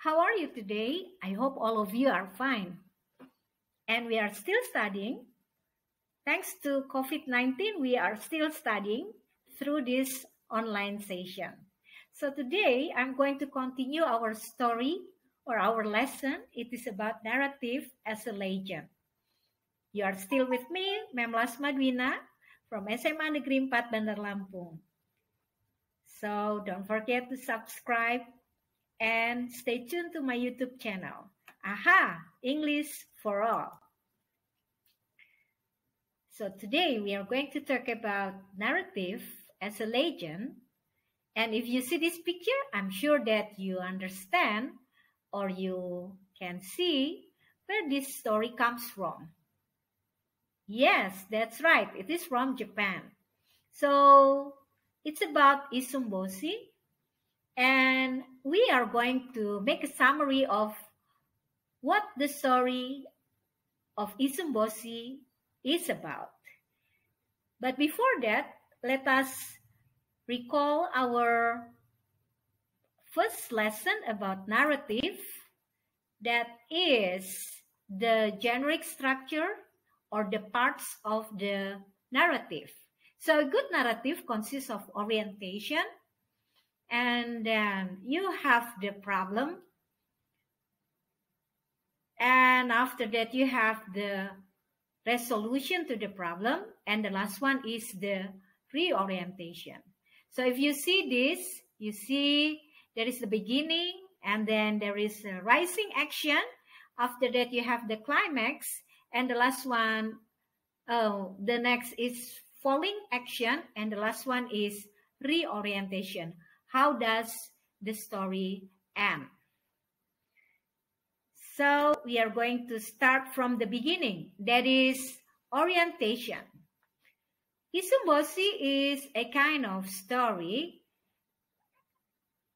How are you today? I hope all of you are fine. And we are still studying. Thanks to COVID-19, we are still studying through this online session. So today, I'm going to continue our story or our lesson. It is about narrative as a legend. You are still with me, Mem Lasma Dwina from SMA Negeri 4 Bandar Lampung. So don't forget to subscribe and stay tuned to my YouTube channel. Aha! English for all. So today we are going to talk about narrative as a legend. And if you see this picture, I'm sure that you understand or you can see where this story comes from. Yes, that's right. It is from Japan. So it's about Issumboshi. And we are going to make a summary of what the story of Issumboshi is about. But before that, let us recall our first lesson about narrative, that is the generic structure or the parts of the narrative. So a good narrative consists of orientation, and then you have the problem, and after that you have the resolution to the problem, and the last one is the reorientation. So if you see this, you see there is the beginning, and then there is a rising action. After that you have the climax, and the last one, the next is falling action, and the last one is reorientation. How does the story end? So we are going to start from the beginning, that is orientation. Issumboshi is a kind of story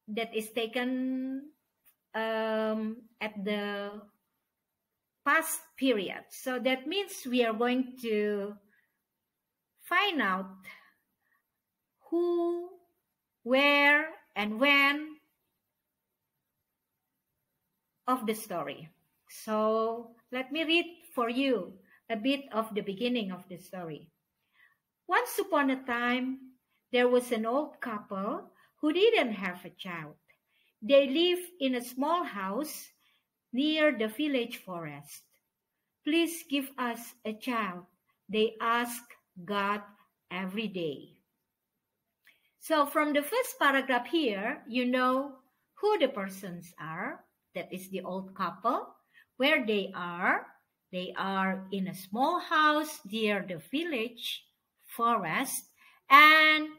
that is taken at the past period. So that means we are going to find out who, where, and when of the story. So let me read for you a bit of the beginning of the story. Once upon a time, there was an old couple who didn't have a child. They lived in a small house near the village forest. Please give us a child, they asked God every day. So from the first paragraph here, you know who the persons are. That is the old couple. Where they are in a small house near the village forest, and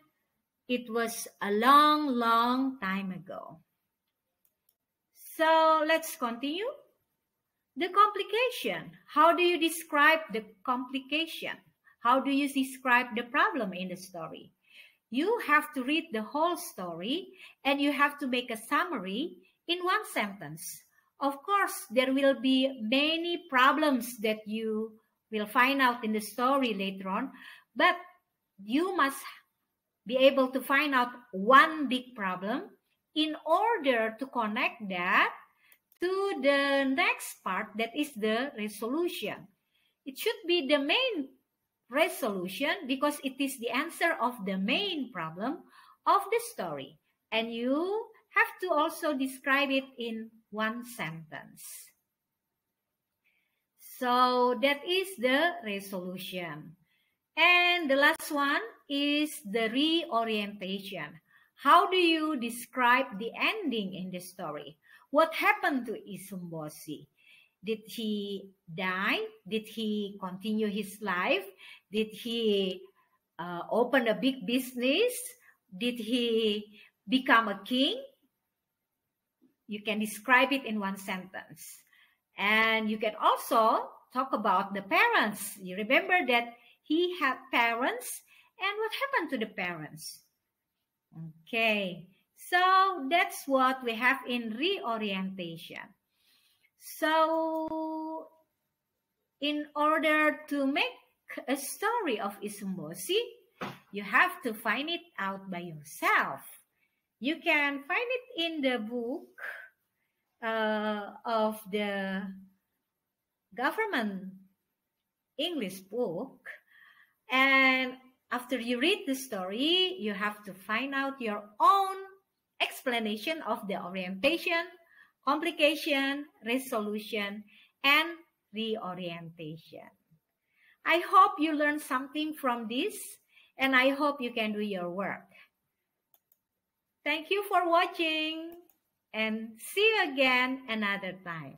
it was a long, long time ago. So let's continue. The complication. How do you describe the complication? How do you describe the problem in the story? You have to read the whole story, and you have to make a summary in one sentence. Of course, there will be many problems that you will find out in the story later on, but you must be able to find out one big problem in order to connect that to the next part, that is the resolution. It should be the main resolution because it is the answer of the main problem of the story. And you have to also describe it in one sentence. So that is the resolution. And the last one is the reorientation. How do you describe the ending in the story? What happened to Issumboshi? Did he die? Did he continue his life? Did he open a big business? Did he become a king? You can describe it in one sentence. And you can also talk about the parents. You remember that he had parents, and what happened to the parents? Okay, so that's what we have in reorientation. So in order to make a story of Issumboshi, you have to find it out by yourself. You can find it in the book of the government English book. And after you read the story, you have to find out your own explanation of the orientation, complication, resolution, and reorientation. I hope you learned something from this, and I hope you can do your work. Thank you for watching, and see you again another time.